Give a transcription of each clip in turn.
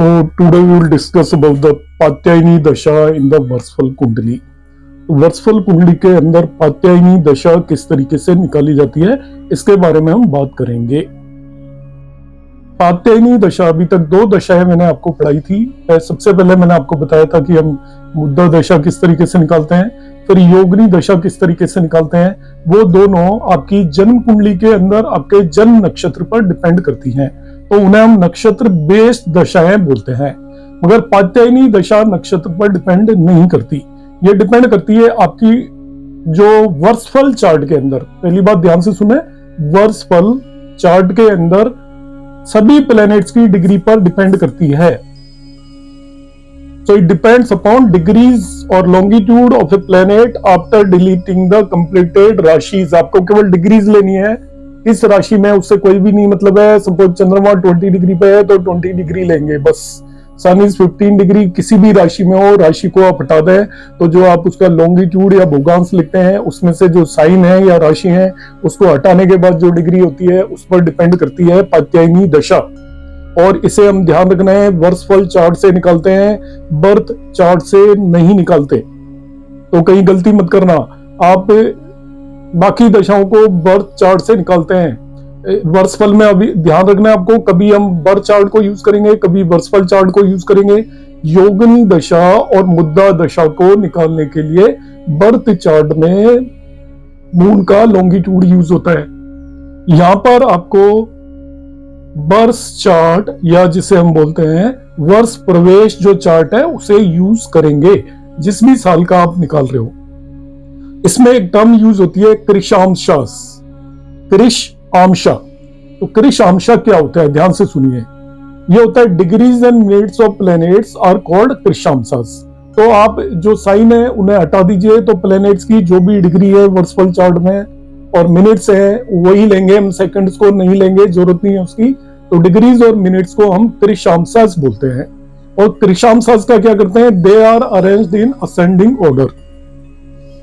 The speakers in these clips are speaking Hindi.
So today we will discuss about the पात्यायनी दशा in the वर्षफल कुंडली। वर्षफल कुंडली के अंदर पात्यायनी दशा किस तरीके से निकाली जाती है इसके बारे में हम बात करेंगे। पात्यायनी दशा अभी तक दो दशाएं मैंने आपको पढ़ाई थी। सबसे पहले मैंने आपको बताया था कि हम मुद्दा दशा किस तरीके से निकालते हैं, फिर योगिनी दशा किस तरीके से निकालते हैं। वो दोनों आपकी जन्म कुंडली के अंदर आपके जन्म नक्षत्र पर डिपेंड करती हैं, तो उन्हें हम नक्षत्र बेस्ड दशाएं बोलते हैं। मगर पात्यायनी दशा नक्षत्र पर डिपेंड नहीं करती, ये डिपेंड करती है आपकी जो वर्षफल चार्ट के अंदर। पहली बात ध्यान से सुने, वर्षफल चार्ट के अंदर सभी प्लैनेट्स की डिग्री पर डिपेंड करती है। So it depends upon degrees or longitude of a planet after deleting the completed राशि। आपको केवल डिग्रीज लेनी है, इस राशि में उससे कोई भी नहीं मतलब है। सपोज चंद्रमा 20 डिग्री पे है तो 20 डिग्री लेंगे बस। सन इज 15 डिग्री, किसी भी राशि में हो, राशि को आप हटा दें तो जो आप उसका लॉन्गिट्यूड या भूगांश लिखते हैं उसमें से जो साइन है या राशि है उसको हटाने के बाद जो डिग्री होती है उस पर डिपेंड करती है पात्यायनी दशा। और इसे हम ध्यान रखना है, वर्षफल चार्ट से निकालते हैं, बर्थ चार्ट से नहीं निकालते। तो कहीं गलती मत करना, आप बाकी दशाओं को बर्थ चार्ट से निकालते हैं। वर्षफल में अभी ध्यान रखना है आपको, कभी हम बर्थ चार्ट को यूज करेंगे, कभी वर्षफल चार्ट को यूज करेंगे। योगिनी दशा और मुद्दा दशा को निकालने के लिए बर्थ चार्ट में मून का लॉन्गिट्यूड यूज होता है। यहां पर आपको वर्ष चार्ट या जिसे हम बोलते हैं वर्ष प्रवेश जो चार्ट है उसे यूज करेंगे जिस भी साल का आप निकाल रहे हो। इसमें एक टर्म यूज होती है कृशांशास, कृश आंशा। तो कृश आंशा क्या होता है, ध्यान से सुनिए। ये होता है degrees and minutes of planets are called कृशांशास। तो आप जो साइन है उन्हें हटा दीजिए, तो प्लैनेट्स की जो भी डिग्री है वर्षफल चार्ट में और मिनट्स है वही लेंगे हम, सेकंड्स को नहीं लेंगे, जरूरत नहीं है उसकी। तो डिग्रीज और मिनट्स को हम कृशांशास बोलते हैं। और कृशांशास का क्या करते हैं, they are arranged in ascending order.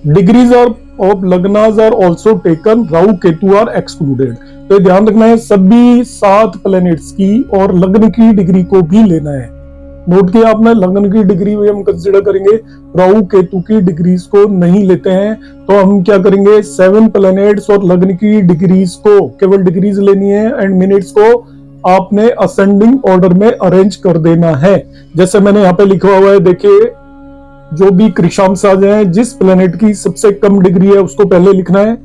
Degrees of लग्नास are also taken, Rahu Ketu are excluded. तो ध्यान रखना है सभी 7 प्लैनेट्स की और लग्न की डिग्री को भी लेना है। नोट किया आपने, लग्न की डिग्री हम कंसीडर करेंगे, राहु केतु की डिग्रीज को नहीं लेते हैं। तो हम क्या करेंगे, 7 प्लैनेट्स और लग्न की डिग्रीज को केवल डिग्रीज लेनी है एंड मिनट्स को आपने असेंडिंग ऑर्डर में अरेंज कर देना है। जैसे मैंने यहाँ पे लिखा हुआ है, देखिए जो भी कृशांशास हैं, जिस प्लैनेट की सबसे कम डिग्री है उसको पहले लिखना है,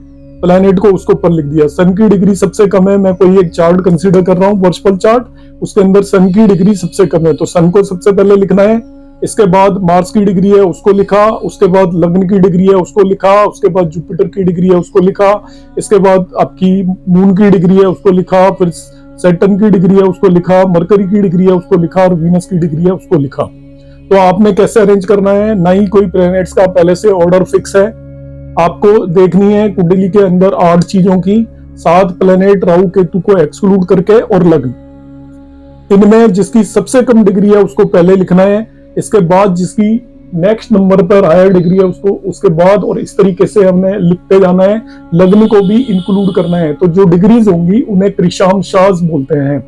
प्लैनेट को उसको ऊपर लिख दिया। सन की डिग्री सबसे कम है, मैं कोई एक चार्ट कंसीडर कर रहा हूँ वर्षफल चार्ट, उसके अंदर सन की डिग्री सबसे कम है तो सन को सबसे पहले लिखना है। इसके बाद मार्स की डिग्री है उसको लिखा, उसके बाद लग्न की डिग्री है उसको लिखा, उसके बाद जुपिटर की डिग्री है उसको लिखा, इसके बाद आपकी मून की डिग्री है उसको लिखा, फिर सैटर्न की डिग्री है उसको लिखा, मरकरी की डिग्री है उसको लिखा और वीनस की डिग्री है उसको लिखा। तो आपने कैसे अरेंज करना है, ना ही कोई प्लैनेट्स का पहले से ऑर्डर फिक्स है, आपको देखनी है कुंडली के अंदर 8 चीजों की, 7 प्लैनेट राहु केतु को एक्सक्लूड करके और लग्न, इनमें जिसकी सबसे कम डिग्री है उसको पहले लिखना है। इसके बाद जिसकी नेक्स्ट नंबर पर हायर डिग्री है उसको उसके बाद, और इस तरीके से हमने लिखते जाना है। लग्न को भी इंक्लूड करना है। तो जो डिग्रीज होंगी उन्हें कृशांशास बोलते हैं।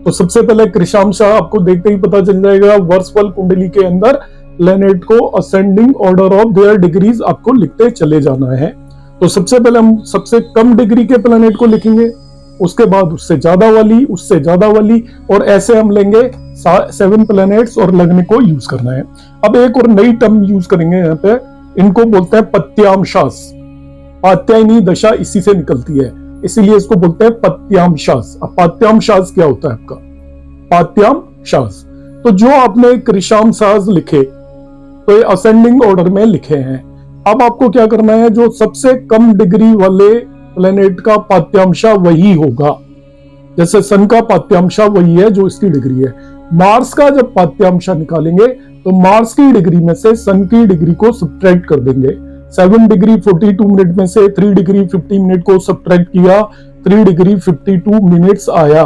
तो सबसे पहले कृशांशा आपको देखते ही पता चल जाएगा, वर्षफल कुंडली के अंदर प्लैनेट को ascending order of their degrees आपको लिखते चले जाना है। तो सबसे पहले हम सबसे कम डिग्री के प्लैनेट को लिखेंगे, उसके बाद उससे ज्यादा वाली, उससे ज्यादा वाली, और ऐसे हम लेंगे 7 प्लैनेट्स और लग्न को यूज करना है। अब एक और नई टर्म यूज करेंगे यहाँ पे, इनको बोलते हैं पत्यांशास। पात्यायनी दशा इसी से निकलती है, इसीलिए इसको बोलते हैं पत्यांशास। अब पात्यांशास क्या होता है आपका, पात्यांशास तो जो आपने कृशांशास लिखे तो ये असेंडिंग ऑर्डर में लिखे हैं। अब आपको क्या करना है, जो सबसे कम डिग्री वाले प्लैनेट का पात्यांशा वही होगा। जैसे सन का पात्यांशा वही है जो इसकी डिग्री है। मार्स का जब पात्यांशा निकालेंगे तो मार्स की डिग्री में से सन की डिग्री को सब्ट्रैक्ट कर देंगे। 7 डिग्री 42 मिनट में से 3 डिग्री 50 मिनट को सब्ट्रैक्ट किया, 3 डिग्री 52 मिनट्स आया।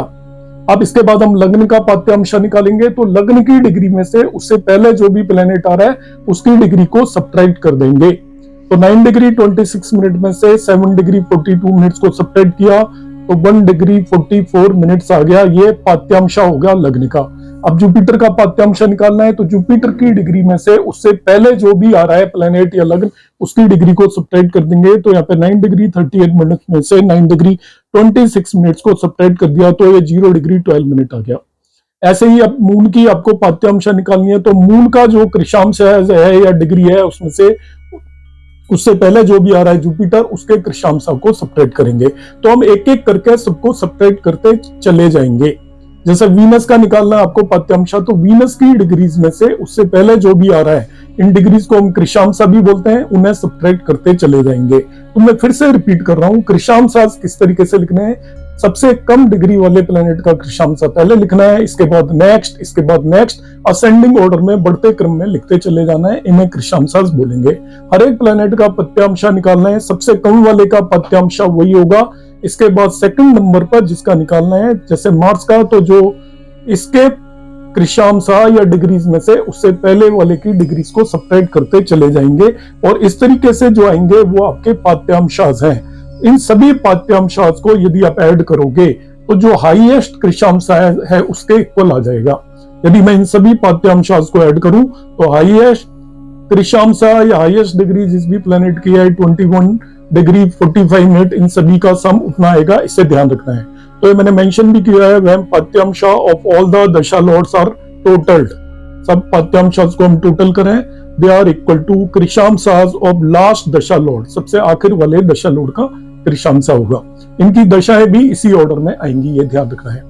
अब इसके बाद हम लग्न का पात्यांशा निकालेंगे तो लग्न की डिग्री में से उससे पहले जो भी प्लैनेट आ रहा है उसकी डिग्री को सब्ट्रैक्ट कर देंगे। तो 9 डिग्री 26 मिनट में से 7 डिग्री 42 मिनट्स को सब्ट्रैक्ट किया तो 1 डिग्री 44 मिनट्स आ गया। ये पात्यांशा हो गया लग्न का। अब जुपिटर का पाठ्यांश निकालना है, तो जुपिटर की डिग्री में से उससे पहले जो भी आ रहा है प्लेनेट या लग्न, उसकी डिग्री को सब्ट्रैक्ट कर देंगे। तो यहाँ पे 9 डिग्री 38 मिनट में से 9 डिग्री 26 मिनट्स को सब्ट्रैक्ट कर दिया, तो ये 0 डिग्री 12 मिनट आ गया। ऐसे ही अब मून की आपको पाठ्यांश निकालनी है, तो मून का जो कृशांश है या डिग्री है, उसमें से उससे पहले जो भी आ रहा है जुपिटर, उसके कृशांश को सब्ट्रैक्ट करेंगे। तो हम एक एक करके सबको सब्ट्रैक्ट करते चले जाएंगे। जैसे वीनस का निकालना है आपको पाठ्यांश, तो वीनस की डिग्रीज में से उससे पहले जो भी आ रहा है, इन डिग्रीज को हम कृशांश भी बोलते हैं, उन्हें सब्ट्रैक्ट करते चले जाएंगे। तो मैं फिर से रिपीट कर रहा हूं, कृशांश किस तरीके से लिखने हैं। सबसे कम डिग्री वाले प्लेनेट का कृशांश पहले लिखना है, इसके बाद नेक्स्ट, इसके बाद नेक्स्ट, असेंडिंग ऑर्डर में बढ़ते क्रम में लिखते चले जाना है। इन्हें कृशांश बोलेंगे। हर एक प्लेनेट का पाठ्यांश निकालना है, सबसे कम वाले का पाठ्यांश वही होगा। इसके बाद सेकंड नंबर पर जिसका निकालना है, जैसे मार्स का, तो जो इसके कृशांश या डिग्रीज में से उससे पहले वाले की डिग्रीज को सब्ट्रैक्ट करते चले जाएंगे। और इस तरीके से जो आएंगे वो आपके पाठ्यांश हैं। इन सभी पाठ्यांश को यदि आप ऐड करोगे तो जो हाईएस्ट कृशांश है उसके इक्वल आ जाएगा। यदि मैं इन सभी पाठ्यांश को ऐड करूं तो हाईएस्ट कृशांश या हाईएस्ट डिग्री जिस भी प्लेनेट की है 21 डिग्री 45 मिनट, इन सभी का सम उतना आएगा, इसे ध्यान रखना है। तो ये मैंने मेंशन भी किया है, वह पाठ्यांश of all the dasha lords are totalled. सब पाठ्यांश को हम टोटल करें, दे आर इक्वल टू कृशांश ऑफ लास्ट दशा लॉर्ड, सबसे आखिर वाले दशा लॉर्ड का कृशांश होगा। इनकी दशाएं भी इसी ऑर्डर में आएंगी, ये ध्यान रखना है।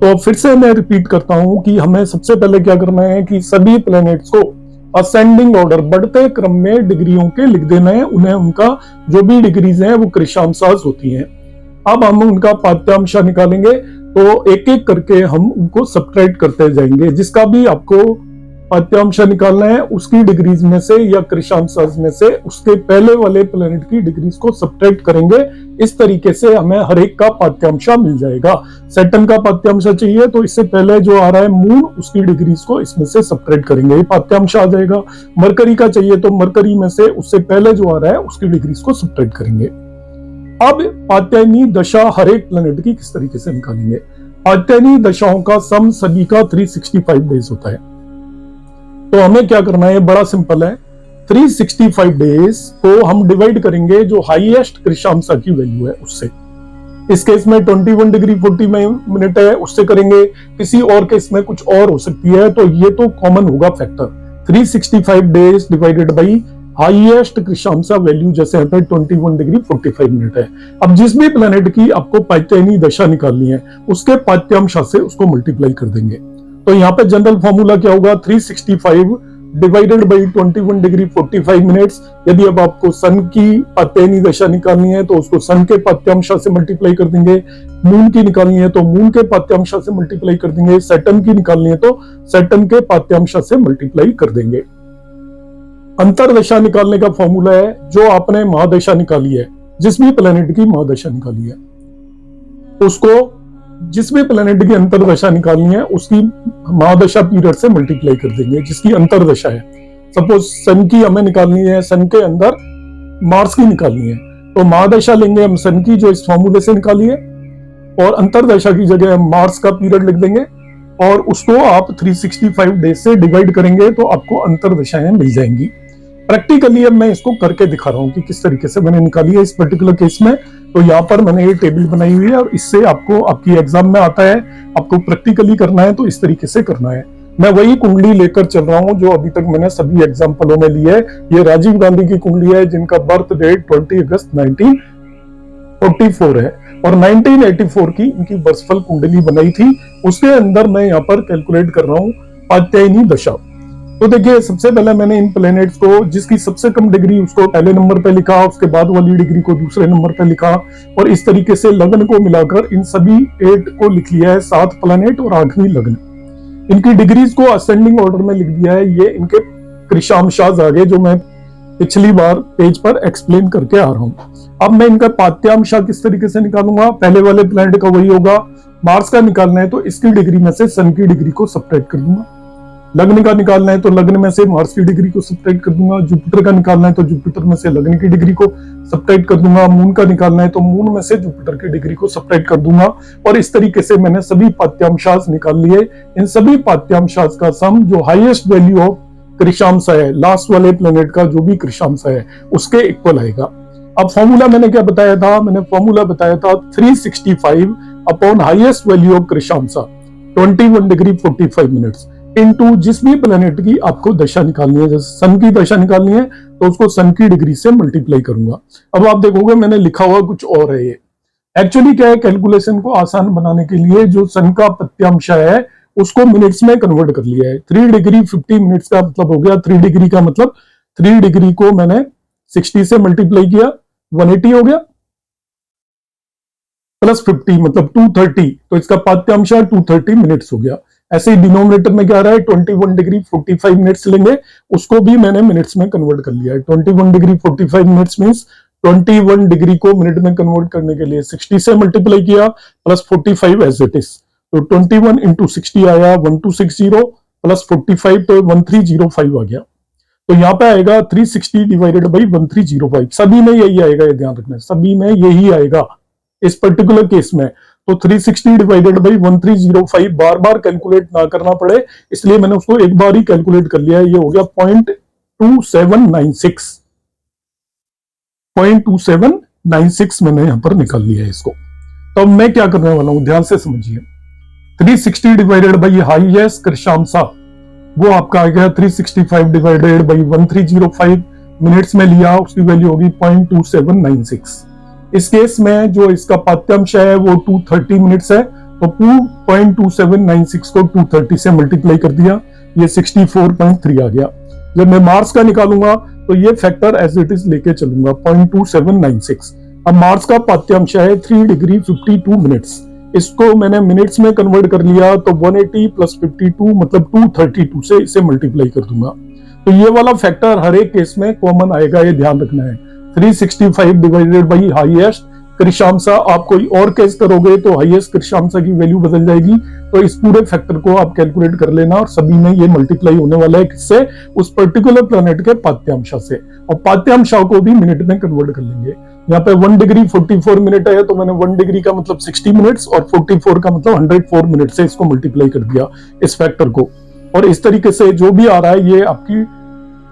तो फिर से मैं रिपीट करता हूं कि हमें सबसे पहले क्या करना है कि सभी प्लैनेट्स को असेंडिंग ऑर्डर, बढ़ते क्रम में डिग्रियों के लिख देना है। उन्हें उनका जो भी डिग्रीज हैं वो कृशांश होती हैं। अब हम उनका पाठ्यांश निकालेंगे, तो एक एक करके हम उनको सब्ट्रैक्ट करते जाएंगे। जिसका भी आपको पाठ्यांश निकालना है उसकी डिग्रीज में से या कृशांश में से उसके पहले वाले प्लेनेट की डिग्रीज को सब्ट्रैक्ट करेंगे। इस तरीके से हमें हर एक का पाठ्यांश मिल जाएगा। सैटर्न का पाठ्यांश चाहिए तो इससे पहले जो आ रहा है मून, उसकी डिग्रीज को इसमें से सब्ट्रैक्ट करेंगे, ये पाठ्यांश आ जाएगा। मरकरी का चाहिए तो मरकरी में से उससे पहले जो आ रहा है उसकी डिग्रीज को सब्ट्रैक्ट करेंगे। अब पाठ्यायनी दशा हर एक प्लेनेट की किस तरीके से निकालेंगे। पाठ्यायनी दशाओं का सम सभी का 365 डेज होता है। तो हमें क्या करना है, बड़ा सिंपल है। 365 डेज को हम डिवाइड करेंगे जो हाईएस्ट कृशांश की वैल्यू है उससे। इस केस में 21 डिग्री 40 मिनट है, उससे करेंगे। किसी और केस में कुछ और हो सकती है, तो ये तो कॉमन होगा factor. 365 days divided by highest कृशांश वैल्यू, जैसे यहाँ पे 21 डिग्री 45 मिनट है। अब जिस भी प्लेनेट की आपको पाठ्यायनी दशा निकालनी है उसके पाठ्यांश से उसको मल्टीप्लाई कर देंगे। तो यहाँ पे जनरल फॉर्मूला क्या होगा, 365 डिवाइडेड बाई 21 डिग्री 45 मिनट्स। यदि अब आपको सन की पाठ्यायनी दशा निकालनी है तो उसको सन के पाठ्यांश से मल्टीप्लाई कर देंगे। मून की निकालनी है तो मून के पाठ्यांश से मल्टीप्लाई कर देंगे। सैटर्न की निकालनी है तो सैटर्न के पाठ्यांश से मल्टीप्लाई कर देंगे। अंतरदशा निकालने का फॉर्मूला है, जो आपने महादशा निकाली है, जिस भी प्लेनेट की महादशा निकाली है उसको, जिस भी प्लेनेट की अंतरदशा निकालनी है उसकी महादशा पीरियड से मल्टीप्लाई कर देंगे, जिसकी अंतरदशा है। सपोज सन की हमें निकालनी है, सन के अंदर मार्स की निकालनी है, तो महादशा लेंगे हम सन की जो इस फॉर्मूले से निकाली है, और अंतरदशा की जगह हम मार्स का पीरियड लिख देंगे और उसको आप 365 डेज से डिवाइड करेंगे तो आपको अंतरदशाएं मिल जाएंगी। प्रैक्टिकली अब मैं इसको करके दिखा रहा हूं कि किस तरीके से मैंने निकाली है इस पर्टिकुलर केस में। तो यहाँ पर मैंने ये टेबल बनाई हुई है और इससे आपको आपकी एग्जाम में आता है, आपको प्रैक्टिकली करना है तो इस तरीके से करना है। मैं वही कुंडली लेकर चल रहा हूँ जो अभी तक मैंने सभी एग्जाम्पलों में ली है। ये राजीव गांधी की कुंडली है जिनका बर्थ डेट 20 अगस्त 1944 है और 1984 की इनकी बर्सफल कुंडली बनाई थी। उसके अंदर मैं यहाँ पर कैलकुलेट कर रहा हूँ पाठ्यायनी दशा। तो देखिए, सबसे पहले मैंने इन प्लैनेट्स को जिसकी सबसे कम डिग्री उसको पहले नंबर पे लिखा, उसके बाद वाली डिग्री को दूसरे नंबर पे लिखा, और इस तरीके से लग्न को मिलाकर इन सभी 8 को लिख लिया है, 7 प्लैनेट और 8वीं लग्न। इनकी डिग्रीज को असेंडिंग ऑर्डर में लिख दिया है। ये इनके कृशांश आगे जो मैं पिछली बार पेज पर एक्सप्लेन करके आ रहा हूँ। अब मैं इनका पाठ्यांश किस तरीके से निकालूंगा, पहले वाले प्लैनेट का वही होगा। मार्स का निकालना है तो इसकी डिग्री में से सन की डिग्री को सब्ट्रैक्ट कर दूंगा। लग्न का निकालना है तो लग्न में से मार्स की डिग्री को सब्ट्रैक्ट कर दूंगा, जुपिटर का निकालना है तो जुपिटर में से लग्न की डिग्री को सब्ट्रैक्ट कर दूंगा, मून का निकालना है तो मून में से जुपिटर की डिग्री को सब्ट्रैक्ट कर दूंगा। और इस तरीके से मैंने सभी पाठ्यांशांश निकाल लिए। इन सभी पाठ्यांशांश का सम जो हाईएस्ट वैल्यू ऑफ कृषांश है, लास्ट वाले प्लेनेट का जो भी कृषांश है, उसके इक्वल आएगा। अब फॉर्मूला मैंने क्या बताया था, मैंने फॉर्मूला बताया था 365 अपॉन हाईएस्ट वैल्यू ऑफ कृषांश 21 डिग्री 45 मिनट्स इनटू जिस भी प्लेनेट की आपको दशा निकालनी है, जैसे सन की दशा निकालनी है तो उसको सन की डिग्री से मल्टीप्लाई करूंगा। अब आप देखोगे मैंने लिखा हुआ कुछ और है। ये एक्चुअली क्या है, कैलकुलेशन को आसान बनाने के लिए जो सन का प्रत्यांश है उसको मिनट्स में कन्वर्ट कर लिया है। 3 डिग्री 50 मिनट्स का मतलब हो गया 3 डिग्री का मतलब 3 डिग्री को मैंने 60 से मल्टीप्लाई किया, 180 हो गया, प्लस 50 मतलब 230, तो इसका पाठ्यांश 230 मिनट्स हो गया। ऐसे ही डिनोमिनेटर में क्या आ रहा है 21 डिग्री 45 मिनट्स लेंगे, उसको भी मैंने मिनट्स में कन्वर्ट कर लिया है। 21 डिग्री 45 मिनट्स मींस 21 डिग्री को मिनट में कन्वर्ट करने के लिए 60 से मल्टीप्लाई किया प्लस 45 एज इट इज, तो 21 इंटू 60 आया 1260 प्लस 45 तो 1305 आ गया। तो यहाँ पे आएगा 360 डिवाइडेड बाई 1305। सभी में यही आएगा, ये ध्यान रखना है, सभी में यही आएगा इस पर्टिकुलर केस में। तो 360 divided by 1305 bar bar calculate ना करना पड़े, इसलिए मैंने उसको एक बार ही कैलकुलेट कर लिया है। ये हो गया 0.2796, 0.2796 मैंने यहां पर निकाल लिया है इसको। तो अब मैं क्या करने वाला हूं, ध्यान से समझिए। 360 डिवाइडेड बाई हाईएस्ट कृषांश वो आपका आ गया 365 डिवाइडेड बाई 1305 मिनट्स में लिया, उसकी वैल्यू होगी 0.2796। इस केस में जो इसका पाठ्यांश है वो 230 मिनट्स है, तो 0.2796 को 230 से मल्टीप्लाई कर दिया, ये 64.3 आ गया। जब मैं मार्स का निकालूंगा तो ये फैक्टर एज इट इज लेके चलूंगा 0.2796। अब मार्स का पाठ्यांश है 3 डिग्री 52 मिनट्स, इसको मैंने मिनट्स में कन्वर्ट कर लिया, तो 180 प्लस 52 मतलब 232 से इसे मल्टीप्लाई कर दूंगा। तो ये वाला फैक्टर हर एक केस में कॉमन आएगा, ये ध्यान रखना है। 365 डिवाइडेड बाई हाईएस्ट कृषांश, आप कोई और केस करोगे तो हाईएस्ट कृषांश की वैल्यू बदल जाएगी। तो इस पूरे फैक्टर को आप कैलकुलेट कर लेना, और सभी में ये मल्टीप्लाई होने वाला है किससे, उस पर्टिकुलर प्लैनेट के पाठ्यांश से, और पाठ्यांश को भी मिनट में कन्वर्ट कर लेंगे। यहाँ पे 1 डिग्री 44 मिनट है, तो मैंने 1 डिग्री का मतलब 60 मिनट्स और 44 का मतलब 104 मिनट से इसको मल्टीप्लाई कर दिया इस फैक्टर को। और इस तरीके से जो भी आ रहा है ये आपकी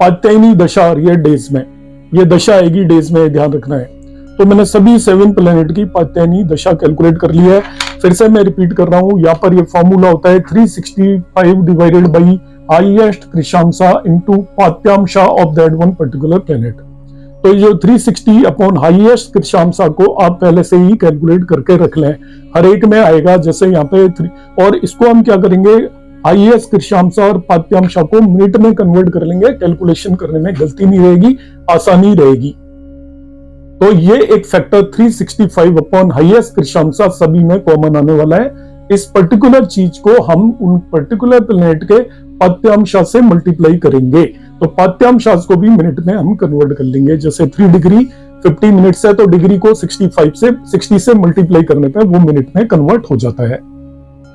पाठ्यायनी दशा आ रही है डेज में, ये दशा आएगी डेज में, ध्यान रखना है। तो मैंने सभी 7 प्लैनेट की पाठ्यायनी दशा कैलकुलेट कर ली है। फिर से मैं रिपीट कर रहा हूं, यहाँ पर ये फॉर्मूला होता है 365 डिवाइडेड बाई हाईएस्ट कृषांश इनटू पाठ्यांश of that one particular planet. तो ये 360 अपॉन हाईएस्ट कृषांश को आप पहले से ही कैलकुलेट करके रख लें, हर एक में आएगा। जैसे यहाँ पे और इसको हम क्या करेंगे, हाईएस्ट कृषांश और पाठ्यांश को मिनट में कन्वर्ट कर लेंगे, कैलकुलेशन करने में गलती नहीं रहेगी, आसानी रहेगी। तो ये एक फैक्टर 365 अपॉन हाईएस्ट कृषांश सभी में कॉमन आने वाला है। इस पर्टिकुलर चीज को हम उन पर्टिकुलर प्लैनेट के पाठ्यांश से मल्टीप्लाई करेंगे, तो पाठ्यांश को भी मिनट में हम कन्वर्ट कर लेंगे। जैसे 3 डिग्री 50 मिनट्स है, तो डिग्री को 60 से मल्टीप्लाई करने पे वो मिनट में कन्वर्ट हो जाता है।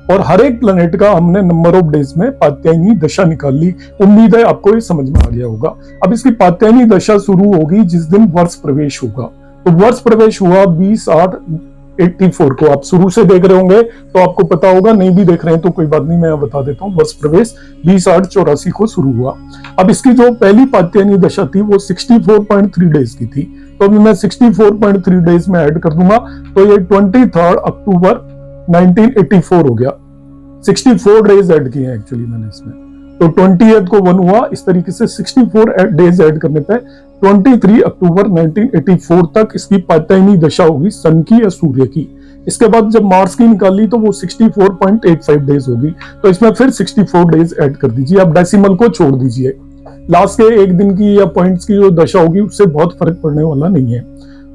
और हर एक प्लैनेट का हमने नंबर ऑफ डेज में पाठ्यायनी दशा निकाल ली। उम्मीद है आपको ये समझ में आ गया होगा। अब इसकी पाठ्यायनी दशा शुरू होगी जिस दिन वर्ष प्रवेश होगा। तो वर्ष प्रवेश हुआ 20/8/84 को। आप शुरू से देख रहे होंगे तो आपको पता होगा, नहीं भी देख रहे हैं तो कोई बात नहीं, मैं बता देता हूँ। वर्ष प्रवेश 20/8/84 को शुरू हुआ। अब इसकी जो पहली पाठ्यायनी दशा थी वो 64.3 डेज की थी, तो अभी मैं 64.3 डेज में ऐड कर दूंगा, तो ये 23 अक्टूबर 1984 हो गया। 64 डेज ऐड किए हैं एक्चुअली मैंने इसमें, तो 20th को 1 हुआ। इस तरीके से 64 डेज ऐड करने पे 23 अक्टूबर 1984 तक इसकी पाठ्यायनी दशा होगी सन की या सूर्य की। इसके बाद जब मार्स की निकाली तो वो 64.85 डेज होगी, तो इसमें फिर 64 डेज ऐड कर दीजिए। अब डेसिमल को छोड़ दीजिए, लास्ट के एक दिन की या पॉइंट्स की जो दशा होगी उससे बहुत फर्क पड़ने वाला नहीं है।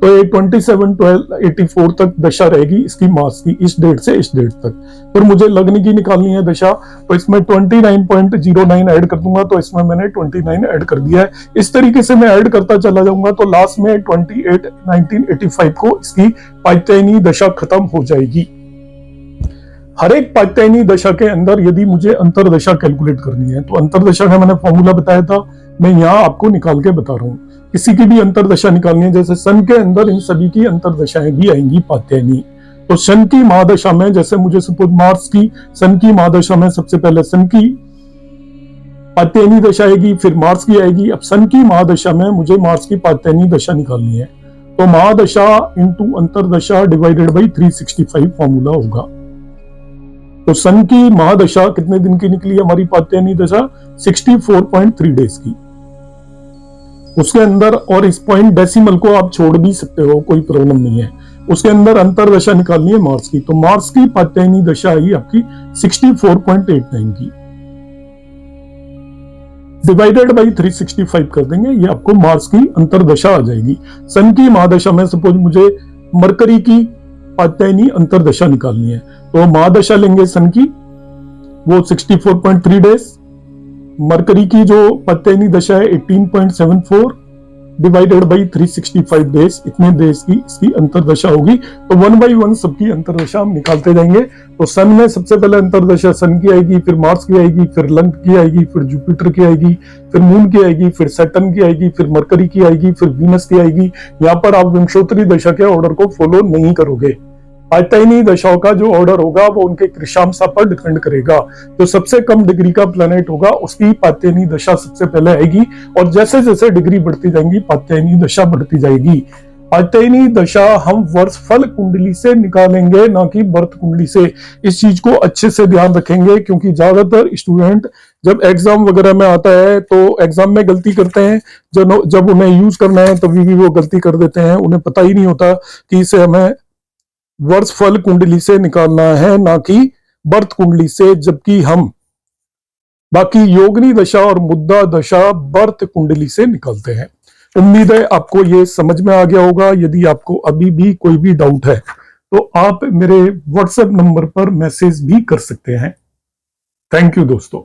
तो ये 27/12/84 तक दशा रहेगी इसकी मार्स की, इस डेट से इस डेट तक। फिर मुझे लग्न की निकालनी है दशा, तो इसमें 29.09 ऐड कर दूंगा, तो इसमें मैंने 29 ऐड कर दिया है। इस तरीके से मैं ऐड करता चला जाऊंगा, तो लास्ट में 28/1985 को इसकी पाठ्यायनी दशा खत्म हो जाएगी। हर एक पात्यायनी दशा के अंदर यदि मुझे अंतरदशा कैलकुलेट करनी है तो अंतरदशा का मैंने फॉर्मूला बताया था, मैं यहाँ आपको निकाल के बता रहा हूँ। किसी की भी अंतरदशा निकालनी है, जैसे सन के अंदर इन सभी की अंतरदशाएं भी आएंगी पात्यायनी। तो सन की महादशा में, जैसे मुझे सपोज मार्स की सन की महादशा में सबसे पहले सन की पात्यायनी दशा आएगी, फिर मार्स की आएगी। अब सन की महादशा में मुझे मार्स की पात्यायनी दशा निकालनी है, तो महादशा इंटू अंतरदशा डिवाइडेड बाई 365 फॉर्मूला होगा। तो सन की महादशा कितने दिन की निकली हमारी पात्यायनी दशा? 64.3 डेज की। उसके अंदर, और इस पॉइंट डेसिमल को आप छोड़ भी सकते हो, कोई प्रॉब्लम नहीं है। उसके अंदर अंतरदशा निकालनी है मार्स की, तो मार्स की पात्यायनी दशा आई आपकी 64.89 की, डिवाइडेड बाई 365 कर देंगे, ये आपको मार्स की अंतरदशा आ जाएगी। सन की महादशा में सपोज मुझे मरकरी की पात्यायनी अंतरदशा निकालनी है, तो महादशा लेंगे सन की, वो 64.3 डेज। मरकरी की जो पात्यायनी दशा है 18.74 डिवाइडेड बाई 365 डेज, इतने डेज की इसकी अंतरदशा होगी। तो 1 बाई 1 सबकी अंतरदशा हम निकालते जाएंगे। तो सन में सबसे पहले अंतरदशा सन की आएगी, फिर मार्स की आएगी, फिर लंग की आएगी, फिर जुपिटर की आएगी, फिर मून की आएगी, फिर सैटर्न की आएगी, फिर मरकरी की आएगी, फिर वीनस की आएगी। यहाँ पर आप विंशोत्तरी दशा के ऑर्डर को फॉलो नहीं करोगे। पात्यायनी दशाओं का जो ऑर्डर होगा वो उनके कृशांशा पर डिपेंड करेगा। जो सबसे कम डिग्री का प्लैनेट होगा उसकी पात्यायनी दशा सबसे पहले आएगी, और जैसे जैसे डिग्री बढ़ती जाएंगी पात्यायनी दशा बढ़ती जाएगी। पात्यायनी दशा हम वर्षफल कुंडली से निकालेंगे, ना कि बर्थ कुंडली से। इस चीज को अच्छे से ध्यान रखेंगे, क्योंकि ज्यादातर स्टूडेंट जब एग्जाम वगैरह में आता है तो एग्जाम में गलती करते हैं, जब उन्हें यूज करना है तभी भी वो गलती कर देते हैं। उन्हें पता ही नहीं होता कि इसे हमें वर्षफल कुंडली से निकालना है, ना कि बर्थ कुंडली से, जबकि हम बाकी योगिनी दशा और मुद्दा दशा बर्थ कुंडली से निकालते हैं। उम्मीद है आपको ये समझ में आ गया होगा। यदि आपको अभी भी कोई भी डाउट है तो आप मेरे व्हाट्सएप नंबर पर मैसेज भी कर सकते हैं। थैंक यू दोस्तों।